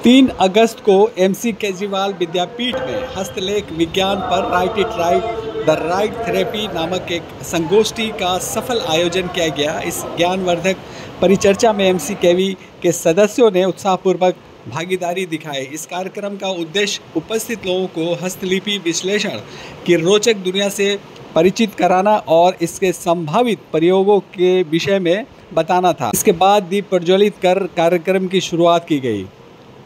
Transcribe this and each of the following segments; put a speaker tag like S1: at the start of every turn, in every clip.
S1: 3 अगस्त को एमसी केजरीवाल विद्यापीठ में हस्तलेख विज्ञान पर right it right the right therapy नामक एक संगोष्ठी का सफल आयोजन किया गया। इस ज्ञानवर्धक परिचर्चा में एमसी केवी के सदस्यों ने उत्साहपूर्वक भागीदारी दिखाई। इस कार्यक्रम का उद्देश्य उपस्थित लोगों को हस्तलिपि विश्लेषण की रोचक दुनिया से परिचित कराना और इसके संभावित प्रयोगों के विषय में बताना था। इसके बाद दीप प्रज्वलित कर कार्यक्रम की शुरुआत की गई।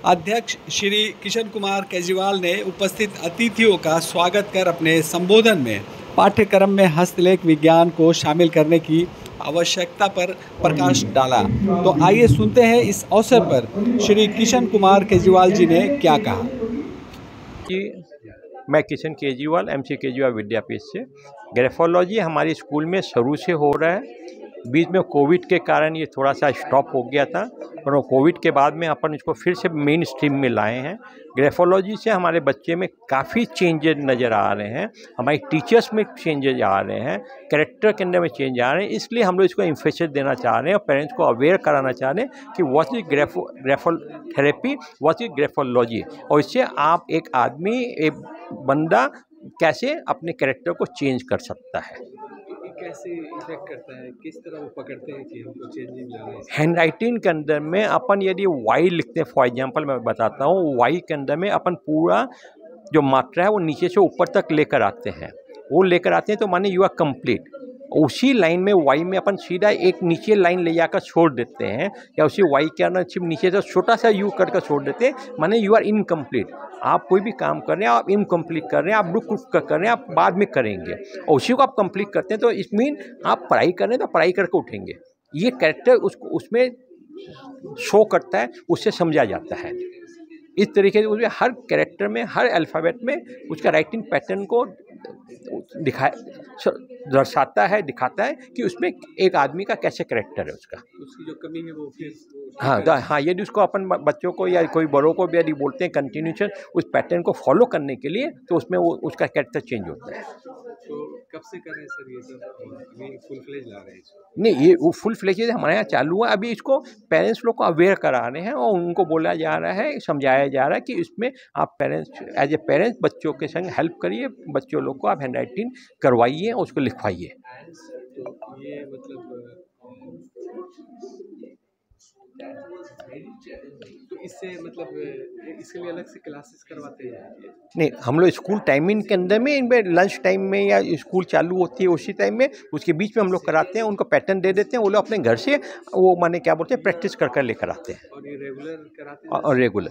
S1: अध्यक्ष श्री किशन कुमार केजरीवाल ने उपस्थित अतिथियों का स्वागत कर अपने संबोधन में पाठ्यक्रम में हस्तलेख विज्ञान को शामिल करने की आवश्यकता पर प्रकाश डाला। तो आइए सुनते हैं इस अवसर पर श्री किशन कुमार केजरीवाल जी ने क्या कहा।
S2: कि मैं किशन केजरीवाल एमसी केजरीवाल विद्यापीठ से। ग्राफोलॉजी हमारे स्कूल में शुरू से हो रहा है। बीच में कोविड के कारण ये थोड़ा सा स्टॉप हो गया था और वो कोविड के बाद में अपन इसको फिर से मेन स्ट्रीम में लाए हैं। ग्राफोलॉजी से हमारे बच्चे में काफ़ी चेंजेस नज़र आ रहे हैं, हमारे टीचर्स में चेंजेस आ रहे हैं, कैरेक्टर के अंदर में चेंज आ रहे हैं। इसलिए हम लोग इसको एम्फेसिस देना चाह रहे हैं और पेरेंट्स को अवेयर कराना चाह रहे हैं कि what is graphotherapy, what is graphology, और इससे आप एक आदमी एक बंदा कैसे अपने कैरेक्टर को चेंज कर सकता है।
S1: कैसे इफेक्ट करता है, किस तरह वो पकड़ते हैं कि हमको चेंजिंग लाना है।
S2: हैंड राइटिंग के अंदर में अपन यदि वाई लिखते हैं, फॉर एग्जांपल मैं बताता हूँ, वाई के अंदर में अपन पूरा जो मात्रा है वो नीचे से ऊपर तक लेकर आते हैं। वो लेकर आते हैं तो माने यू आर कंप्लीट। उसी लाइन में वाई में अपन सीधा एक नीचे लाइन ले जाकर छोड़ देते हैं, या उसी वाई के अंदर सिर्फ नीचे से छोटा सा यू करके छोड़ देते हैं, माने यू आर इनकम्प्लीट। आप कोई भी काम कर रहे हैं, आप इनकम्प्लीट कर रहे हैं, आप रुक कर रहे हैं, आप बाद में करेंगे, और उसी को आप कंप्लीट करते हैं तो इस मीन आप पढ़ाई कर रहे हैं तो पढ़ाई करके उठेंगे। ये कैरेक्टर उसको उसमें शो करता है, उससे समझा जाता है। इस तरीके से उसमें हर कैरेक्टर में, हर अल्फ़ाबेट में उसका राइटिंग पैटर्न को दर्शाता है, दिखाता है कि उसमें एक आदमी का कैसे कैरेक्टर है, उसकी जो कमी है वो फिर हाँ यदि उसको अपन बच्चों को या कोई बड़ों को भी यदि बोलते हैं कंटिन्यूशन उस पैटर्न को फॉलो करने के लिए, तो उसमें वो उसका कैरेक्टर चेंज होता है।
S1: तो कब से कर रहे हैं सर ये सब? अभी फुल फ्लेज ला रहे हैं इसको?
S2: नहीं, ये वो फुल फ्लेज हमारे यहाँ चालू है। अभी इसको पेरेंट्स लोग को अवेयर करा रहे हैं और उनको बोला जा रहा है, समझाया जा रहा है कि इसमें आप पेरेंट्स एज ए पेरेंट्स बच्चों के संग हेल्प करिए, बच्चों लोग को आप हैंड राइटिंग करवाइए और उसको लिखवाइए।
S1: तो ये मतलब तो इससे मतलब इसके लिए अलग से क्लासेस करवाते हैं?
S2: नहीं, हम लोग स्कूल टाइमिंग के अंदर में, इनमें लंच टाइम में या स्कूल चालू होती है उसी टाइम में, उसके बीच में हम लोग कराते हैं। उनको पैटर्न दे देते हैं, वो लोग अपने घर से वो माने क्या बोलते हैं प्रैक्टिस कर लेकर आते हैं।
S1: और ये रेगुलर कराते हैं?
S2: और रेगुलर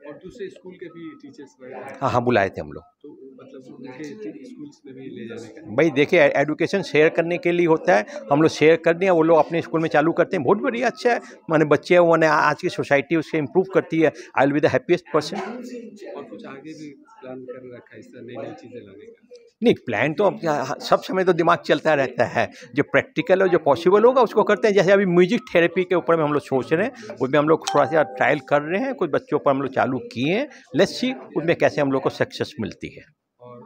S1: और दूसरे स्कूल के भी टीचर्स?
S2: हाँ बुलाए थे हम लोग।
S1: तो मतलब उनके स्कूल्स में भी ले जाने का?
S2: भाई देखिए, एजुकेशन शेयर करने के लिए होता है, हम लोग शेयर कर दिया, वो लोग अपने स्कूल में चालू करते हैं, बहुत बढ़िया, अच्छा है। माने बच्चे वो ने आज की सोसाइटी उससे इम्प्रूव करती है। I will be the happiest person.
S1: और कुछ आगे भी प्लान कर रखा है इस तरह नई चीज़ें लाने का?
S2: नहीं, प्लान तो अब सब समय तो दिमाग चलता रहता है, जो प्रैक्टिकल और जो पॉसिबल होगा उसको करते हैं। जैसे अभी म्यूजिक थेरेपी के ऊपर में हम लोग सोच रहे हैं, उसमें हम लोग थोड़ा सा ट्रायल कर रहे हैं, कुछ बच्चों पर हम लोग चालू किए हैं। लेट्स सी उसमें कैसे हम लोग को सक्सेस मिलती है।
S1: और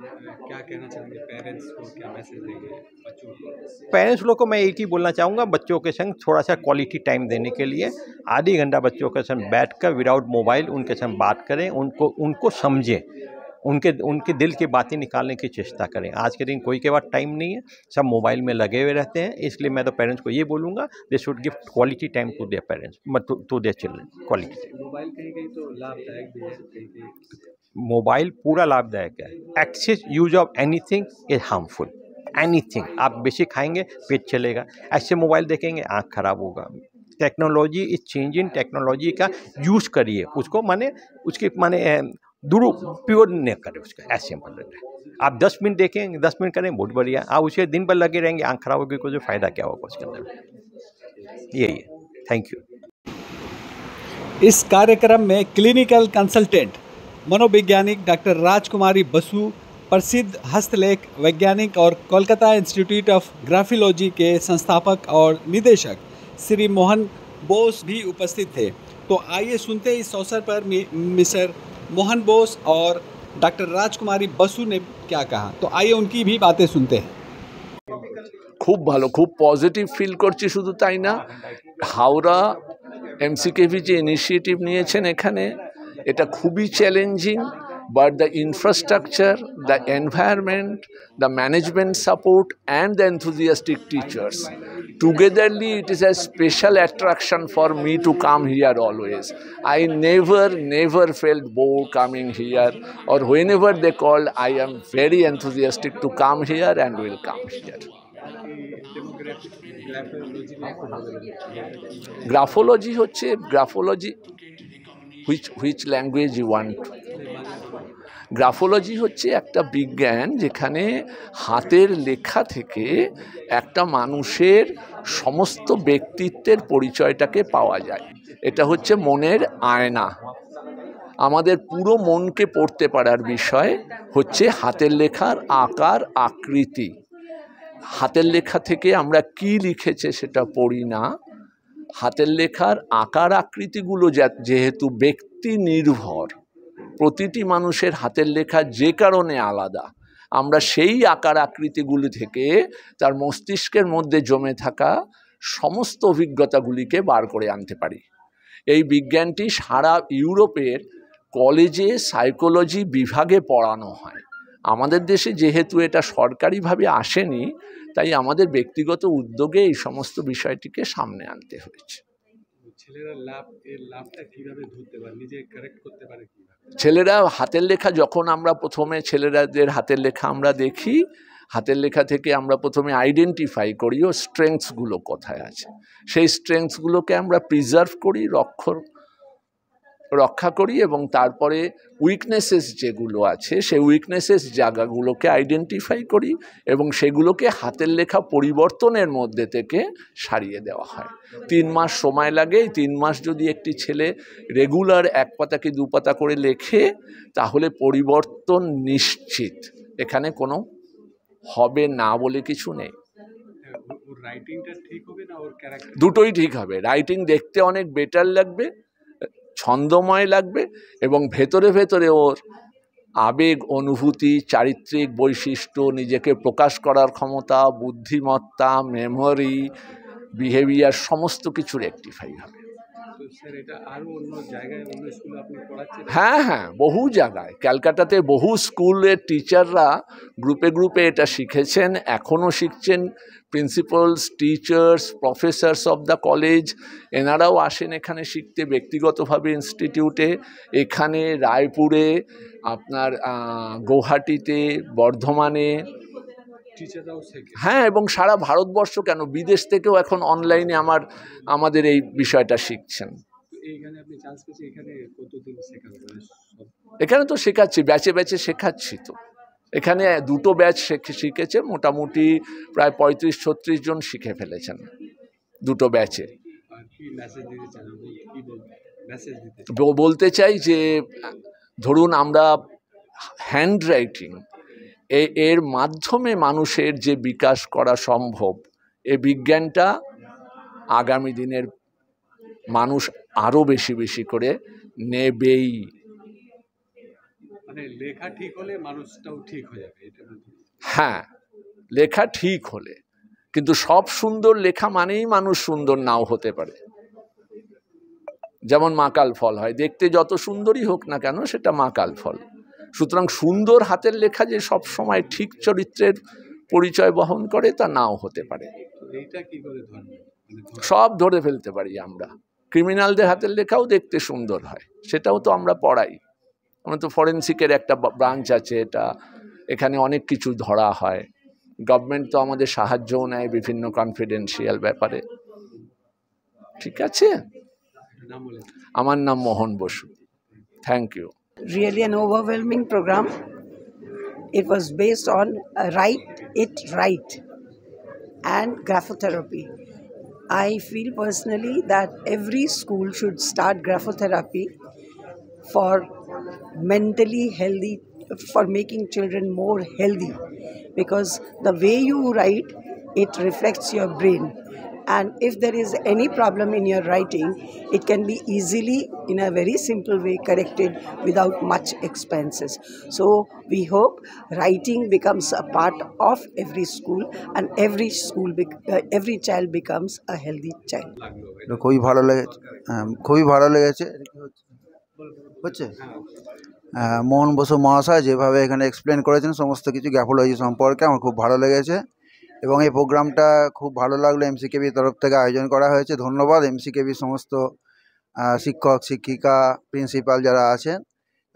S1: क्या कहना चाहेंगे पेरेंट्स को, क्या मैसेज देंगे बच्चों को?
S2: पेरेंट्स लोग को मैं एक ही बोलना चाहूँगा, बच्चों के संग थोड़ा सा क्वालिटी टाइम देने के लिए आधी घंटा बच्चों के संग बैठकर विदाउट मोबाइल उनके संग बात करें, उनको समझें, उनके दिल की बातें निकालने की चेष्टा करें। आज के दिन कोई के पास टाइम नहीं है, सब मोबाइल में लगे हुए रहते हैं। इसलिए मैं तो पेरेंट्स को ये बोलूँगा, they should give quality time to their parents, to their children, quality time.
S1: Mobile कहीं तो लाभदायक भी है, कहीं
S2: मोबाइल पूरा लाभदायक है। Excess use of anything is harmful. Anything आप बेशक खाएंगे पेट चलेगा, ऐसे मोबाइल देखेंगे आँख खराब होगा। टेक्नोलॉजी इज चेंजिंग, टेक्नोलॉजी का यूज़ करिए, उसको माने उसके माने दुरुपयोग न करें उसका, ऐसे मतलब है। आप 10 मिनट देखेंगे, 10 मिनट करें, बहुत बढ़िया। आप उसे दिन भर लगे रहेंगे, आँख खराब होगी, कोई फ़ायदा क्या होगा उसके अंदर। यही है। Thank you.
S1: इस कार्यक्रम में क्लिनिकल कंसल्टेंट मनोवैज्ञानिक डॉक्टर राजकुमारी बसु, प्रसिद्ध हस्तलेख वैज्ञानिक और कोलकाता इंस्टीट्यूट ऑफ ग्राफोलॉजी के संस्थापक और निदेशक श्री मोहन बोस भी उपस्थित थे। तो आइए सुनते हैं इस अवसर पर मिस्टर मोहन बोस और डॉक्टर राजकुमारी बसु ने क्या कहा। तो आइए उनकी भी बातें सुनते हैं।
S3: खूब भालो, खूब पजिटिव फिल करছি। शुधु ताई ना, हावड़ा এমসিকেভি যে ইনিশিয়েটিভ নিয়েছেন এখানে, এটা খুবই challenging, but the infrastructure, the environment, the management support and the enthusiastic teachers, togetherly it is a special attraction for me to come here always. I never felt bored coming here, or whenever they called, I am very enthusiastic to come here and will come here. Graphology হচ্ছে graphology, which language you want? Graphology হচ্ছে একটা বিজ্ঞান যেখানে হাতের লেখা থেকে একটা মানুষের সমস্ত ব্যক্তিত্বের পরিচয়টাকে পাওয়া যায়। এটা হচ্ছে মনের আয়না। আমাদের পুরো মনকে পড়তে পারার বিষয় হচ্ছে হাতের লেখার আকার আকৃতি। হাতের লেখা থেকে আমরা কি লিখেছে সেটা পড়ি না, হাতের লেখার আকার আকৃতিগুলো যেহেতু ব্যক্তি নির্ভর, প্রতিটি মানুষের হাতের লেখা যে কারণে আলাদা, আমরা সেই আকার আকৃতিগুলি থেকে তার মস্তিষ্কের মধ্যে জমে থাকা সমস্ত অভিজ্ঞতাগুলিকে বার করে আনতে পারি। এই বিজ্ঞানটি সারা ইউরোপের কলেজে সাইকোলজি বিভাগে পড়ানো হয়। আমাদের দেশে যেহেতু এটা সরকারিভাবে আসেনি, তাই আমাদের ব্যক্তিগত উদ্যোগে এই সমস্ত বিষয়টিকে সামনে আনতে হয়েছে। ছেলেরা হাতের লেখা যখন আমরা প্রথমে ছেলেরাদের হাতের লেখা আমরা দেখি, হাতের লেখা থেকে আমরা প্রথমে আইডেন্টিফাই করি ও স্ট্রেংথসগুলো কোথায় আছে, সেই স্ট্রেংথসগুলোকে আমরা প্রিজার্ভ করি, রক্ষা করি, এবং তারপরে উইকনেসেস যেগুলো আছে সেই উইকনেসেস জায়গাগুলোকে আইডেন্টিফাই করি এবং সেগুলোকে হাতের লেখা পরিবর্তনের মধ্যে থেকে সারিয়ে দেওয়া হয়। 3 মাস সময় লাগে। এই 3 মাস যদি একটি ছেলে রেগুলার 1 পাতা কি 2 পাতা করে লেখে, তাহলে পরিবর্তন নিশ্চিত। এখানে কোনো হবে না বলে কিছু নেই। দুটোই ঠিক হবে। রাইটিং দেখতে অনেক বেটার লাগবে, ছন্দময় লাগবে, এবং ভেতরে ভেতরে ওর আবেগ, অনুভূতি, চারিত্রিক বৈশিষ্ট্য, নিজেকে প্রকাশ করার ক্ষমতা, বুদ্ধিমত্তা, মেমোরি, বিহেভিয়ার সমস্ত কিছু রেকটিফাই হবে। হ্যাঁ, বহু জায়গায়, ক্যালকাটাতে বহু স্কুলের টিচাররা গ্রুপে গ্রুপে এটা শিখেছেন, এখনও শিখছেন। Principals, teachers, professors of the college এনারাও আসেন এখানে শিখতে ব্যক্তিগতভাবে ইনস্টিটিউটে। এখানে রায়পুরে, আপনার গৌহাটিতে, বর্ধমানে, হ্যাঁ, এবং সারা ভারতবর্ষ কেন বিদেশ থেকেও এখন অনলাইনে আমাদের এই বিষয়টা শিখছেন। এখানে তো শেখাচ্ছি, ব্যাচে ব্যাচে শেখাচ্ছি। তো এখানে 2টো ব্যাচ শিখেছে, মোটামুটি প্রায় 35-36 জন শিখে ফেলেছেন 2টো ব্যাচে। বলতে চাই যে ধরুন আমরা হ্যান্ড রাইটিং এর মাধ্যমে মানুষের যে বিকাশ করা সম্ভব, এই বিজ্ঞানটা আগামী দিনের মানুষ আরো বেশি বেশি করে নেবেই। মানে লেখা ঠিক হলে মানুষটাও ঠিক হয়ে যাবে। হ্যাঁ, লেখা ঠিক হলে, কিন্তু সব সুন্দর লেখা মানেই মানুষ সুন্দর নাও হতে পারে। যেমন মাকাল ফল হয়, দেখতে যত সুন্দরই হোক না কেন সেটা মাকাল ফল। সুতরাং সুন্দর হাতের লেখা যে সব সময় ঠিক চরিত্রের পরিচয় বহন করে তা নাও হতে পারে। সব ধরে ফেলতে পারি আমরা। ক্রিমিনালদের হাতের লেখাও দেখতে সুন্দর হয়, সেটাও তো আমরা পড়াই। আমরা তো ফরেন্সিকের একটা ব্রাঞ্চ আছে, এটা এখানে অনেক কিছু ধরা হয়। গভর্নমেন্ট তো আমাদের সাহায্যও নেয় বিভিন্ন কনফিডেন্সিয়াল ব্যাপারে। ঠিক আছে, আমার নাম Mohan Basu. Thank you.
S4: Really an overwhelming program. It was based on Write It Right and graphotherapy. I feel personally that every school should start graphotherapy for mentally healthy, for making children more healthy, because the way you write, it reflects your brain. And if there is any problem in your writing, it can be easily, in a very simple way, corrected without much expenses. So we hope writing becomes a part of every school, and every child becomes a healthy child.
S5: খুবই ভালো লেগেছে, খুবই ভালো লেগেছে হচ্ছে মোহন বসু মহাশয় যেভাবে এখানে এক্সপ্লেন করেছেন সমস্ত কিছু গ্র্যাফোলজি সম্পর্কে আমার খুব ভালো লেগেছে এবং এই প্রোগ্রামটা খুব ভালো লাগলো। এমসিকেবির তরফ থেকে আয়োজন করা হয়েছে, ধন্যবাদ এমসিকেবির সমস্ত শিক্ষক শিক্ষিকা প্রিন্সিপাল যারা আছেন।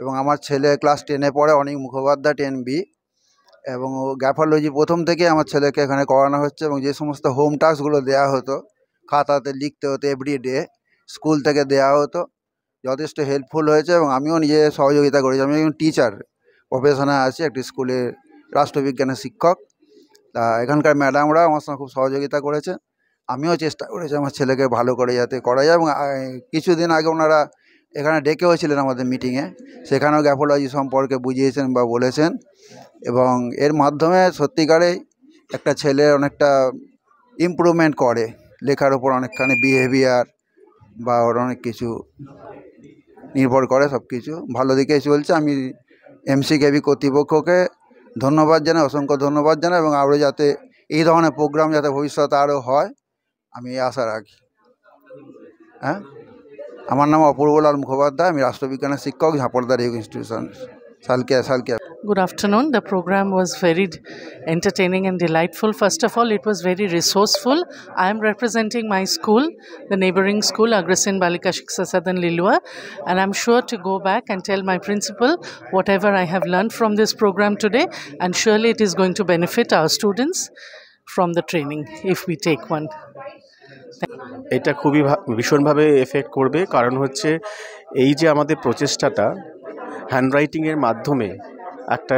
S5: এবং আমার ছেলে ক্লাস 10-এ পড়ে, অনেক মুখোপাধ্যায় 10B, এবং ও গ্র্যাফোলজি প্রথম থেকে আমার ছেলেকে এখানে করানো হচ্ছে। এবং যে সমস্ত হোম টাস্কগুলো দেওয়া হতো, খাতাতে লিখতে হতো এভরিডে, স্কুল থেকে দেওয়া হতো, যথেষ্ট হেল্পফুল হয়েছে। এবং আমিও নিজে সহযোগিতা করেছি, আমি একজন টিচার প্রফেশনে আছি, একটি স্কুলের রাষ্ট্রবিজ্ঞানের শিক্ষক। তা এখানকার ম্যাডামরা আমার সঙ্গে খুব সহযোগিতা করেছে, আমিও চেষ্টা করেছি আমার ছেলেকে ভালো করে যাতে করা যায়। এবং কিছুদিন আগে ওনারা এখানে ডেকেও ছিলেন আমাদের মিটিংয়ে, সেখানেও গ্র্যাফোলজি সম্পর্কে বুঝিয়েছেন বা বলেছেন। এবং এর মাধ্যমে সত্যিকারেই একটা ছেলে অনেকটা ইমপ্রুভমেন্ট করে, লেখার ওপর অনেকখানি বিহেভিয়ার বা ওর অনেক কিছু নির্ভর করে, সব কিছু ভালো দিকেই চলছে। আমি এমসিকেবি কর্তৃপক্ষকে ধন্যবাদ জানাই, অসংখ্য ধন্যবাদ জানাই, এবং আরও যাতে এই ধরনের প্রোগ্রাম যাতে ভবিষ্যতে আরও হয় আমি আশা রাখি। হ্যাঁ, আমার নাম অপূর্বলাল মুখোপাধ্যায়, আমি রাষ্ট্রবিজ্ঞানের শিক্ষক, ঝাঁপড়দা রেগ institution, Salkia.
S6: Good afternoon. The program was very entertaining and delightful. First of all, it was very resourceful. I am representing my school, the neighboring school, Agrasin Balika Shiksha Sadan Lilua, and I'm sure to go back and tell my principal whatever I have learned from this program today, and surely it is going to benefit our students from the training if we take one.
S7: এটা খুবই ভীষণভাবে effect করবে, কারণ হচ্ছে এই যে আমাদের প্রচেষ্টাটা হ্যান্ডরাইটিংয়ের মাধ্যমে একটা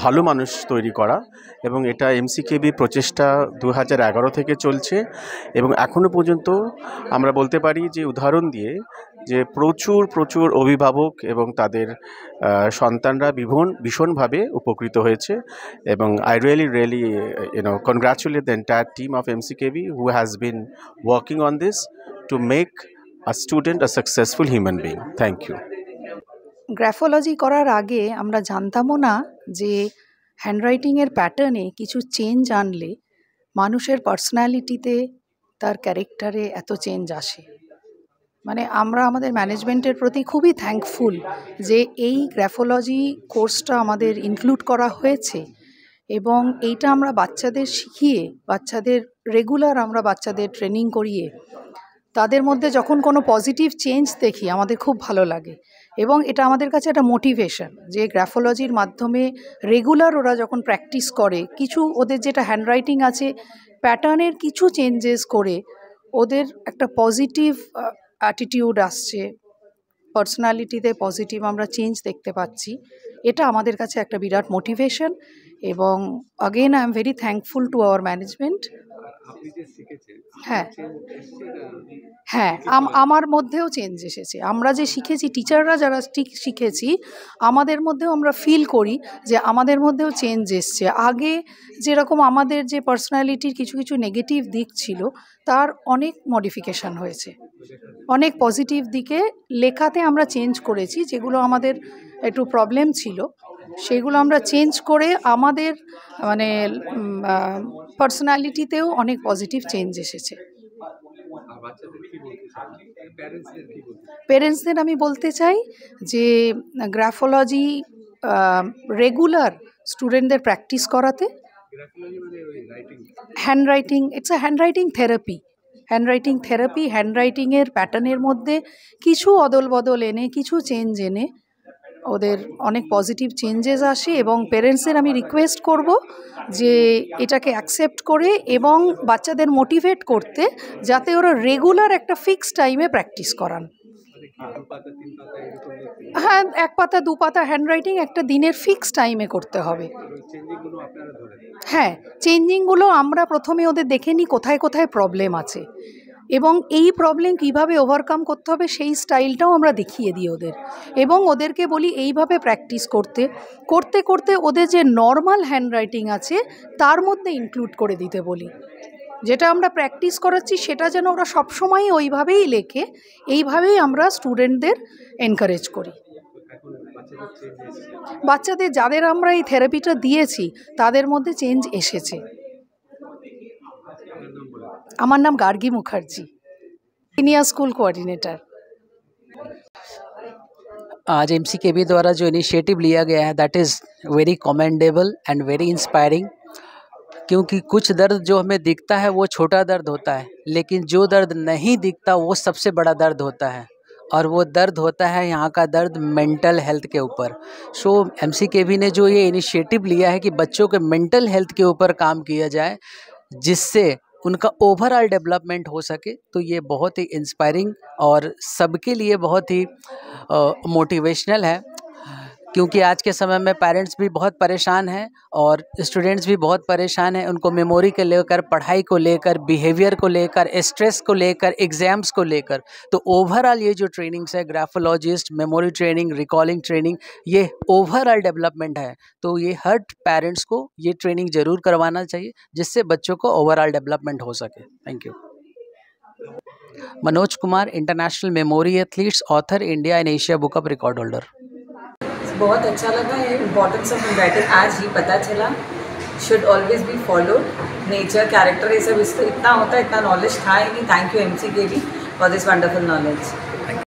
S7: ভালো মানুষ তৈরি করা, এবং এটা এমসিকেবি প্রচেষ্টা 2011 থেকে চলছে। এবং এখনও পর্যন্ত আমরা বলতে পারি যে উদাহরণ দিয়ে যে প্রচুর অভিভাবক এবং তাদের সন্তানরা ভীষণভাবে উপকৃত হয়েছে। এবং I really congratulate the entire team of MCKB who has been working on this to make a student a successful human being. Thank you.
S8: Graphology করার আগে আমরা জানতামও না যে হ্যান্ডরাইটিংয়ের প্যাটার্নে কিছু চেঞ্জ আনলে মানুষের পার্সোনালিটিতে, তার ক্যারেক্টারে এত চেঞ্জ আসে। মানে আমরা আমাদের ম্যানেজমেন্টের প্রতি খুবই থ্যাঙ্কফুল যে এই গ্র্যাফোলজি কোর্সটা আমাদের ইনক্লুড করা হয়েছে, এবং এইটা আমরা বাচ্চাদের শিখিয়ে, বাচ্চাদের রেগুলার আমরা বাচ্চাদের ট্রেনিং করিয়ে তাদের মধ্যে যখন কোনো পজিটিভ চেঞ্জ দেখি আমাদের খুব ভালো লাগে। এবং এটা আমাদের কাছে একটা মোটিভেশন যে গ্র্যাফোলজির মাধ্যমে রেগুলার ওরা যখন প্র্যাকটিস করে, কিছু ওদের যেটা হ্যান্ডরাইটিং আছে প্যাটার্নের কিছু চেঞ্জেস করে ওদের একটা পজিটিভ অ্যাটিটিউড আসছে, পার্সোনালিটিতে পজিটিভ আমরা চেঞ্জ দেখতে পাচ্ছি। এটা আমাদের কাছে একটা বিরাট মোটিভেশন। এবং again I am very thankful to our management. হ্যাঁ, আমার মধ্যেও চেঞ্জ এসেছে। আমরা যে শিখেছি, টিচাররা যারা শিখেছি, আমাদের মধ্যেও আমরা ফিল করি যে আমাদের মধ্যেও চেঞ্জ এসছে। আগে যেরকম আমাদের যে পার্সোনালিটির কিছু নেগেটিভ দিক ছিল তার অনেক মডিফিকেশান হয়েছে, অনেক পজিটিভ দিকে লেখাতে আমরা চেঞ্জ করেছি। যেগুলো আমাদের একটু প্রবলেম ছিল সেগুলো আমরা চেঞ্জ করে আমাদের মানে পার্সোনালিটিতেও অনেক পজিটিভ চেঞ্জ এসেছে। পেরেন্টসদের আমি বলতে চাই যে গ্র্যাফোলজি রেগুলার স্টুডেন্টদের প্র্যাকটিস করাতে, handwriting, it's a handwriting therapy. হ্যান্ডরাইটিংয়ের প্যাটার্নের মধ্যে কিছু অদল বদল এনে, কিছু চেঞ্জ এনে ওদের অনেক পজিটিভ চেঞ্জেস আসে। এবং পেরেন্টসদের আমি রিকোয়েস্ট করব যে এটাকে অ্যাকসেপ্ট করে এবং বাচ্চাদের মোটিভেট করতে, যাতে ওরা রেগুলার একটা ফিক্সড টাইমে প্র্যাকটিস করান। হ্যাঁ, 1 পাতা 2 পাতা হ্যান্ডরাইটিং একটা দিনের ফিক্সড টাইমে করতে হবে। হ্যাঁ, চেঞ্জিংগুলো আমরা প্রথমে ওদের দেখে নিই কোথায় কোথায় প্রবলেম আছে, এবং এই প্রবলেম কিভাবে ওভারকাম করতে হবে সেই স্টাইলটাও আমরা দেখিয়ে দিই ওদের। এবং ওদেরকে বলি এইভাবে প্র্যাকটিস করতে করতে করতে ওদের যে নর্মাল হ্যান্ডরাইটিং আছে তার মধ্যে ইনক্লুড করে দিতে বলি। যেটা আমরা প্র্যাকটিস করাচ্ছি সেটা যেন ওরা সবসময় ওইভাবেই লেখে, এইভাবেই আমরা স্টুডেন্টদের এনকারেজ করি। বাচ্চাদের যাদের আমরা এই থেরাপিটা দিয়েছি তাদের মধ্যে চেঞ্জ এসেছে। আমার নাম গার্গী মুখার্জি, সিনিयर स्कूल कोऑर्डिनेटर।
S9: आज MCKB द्वारा जो इनिशिएटिव लिया गया है that is very commendable and very inspiring, क्योंकि कुछ दर्द जो हमें दिखता है वो छोटा दर्द होता है, लेकिन जो दर्द नहीं दिखता वो सबसे बड़ा दर्द होता है, और वो दर्द होता है यहाँ का दर्द मेंटल हेल्थ के ऊपर। सो MCKB ने जो ये इनिशिएटिव लिया है कि बच्चों के मेंटल हेल्थ के ऊपर काम किया जाए जिससे उनका ओवरऑल डेवलपमेंट हो सके, तो ये बहुत ही इंस्पायरिंग और सबके लिए बहुत ही मोटिवेशनल है, क्योंकि आज के समय में पेरेंट्स भी बहुत परेशान हैं और स्टूडेंट्स भी बहुत परेशान हैं। उनको मेमोरी को लेकर, पढ़ाई को लेकर, बिहेवियर को लेकर, स्ट्रेस को लेकर, एग्ज़ाम्स को लेकर, तो ओवरऑल ये जो ट्रेनिंग्स है graphologist, memory training, recalling training, ये ओवरऑल डेवलपमेंट है। तो ये हर पेरेंट्स को ये ट्रेनिंग ज़रूर करवाना चाहिए जिससे बच्चों को ओवरऑल डेवलपमेंट हो सके। Thank you. Manoj Kumar, international memory athletes, author, India and Asia book of record holder.
S10: बहुत अच्छा लगा है। इम्पोर्टेंस ऑफ हैंडराइटिंग आज ही पता चला। Should always be followed. Nature, character, ये सब इसको इतना होता है, इतना नॉलेज था ही नहीं। Thank you MCKB for this wonderful knowledge.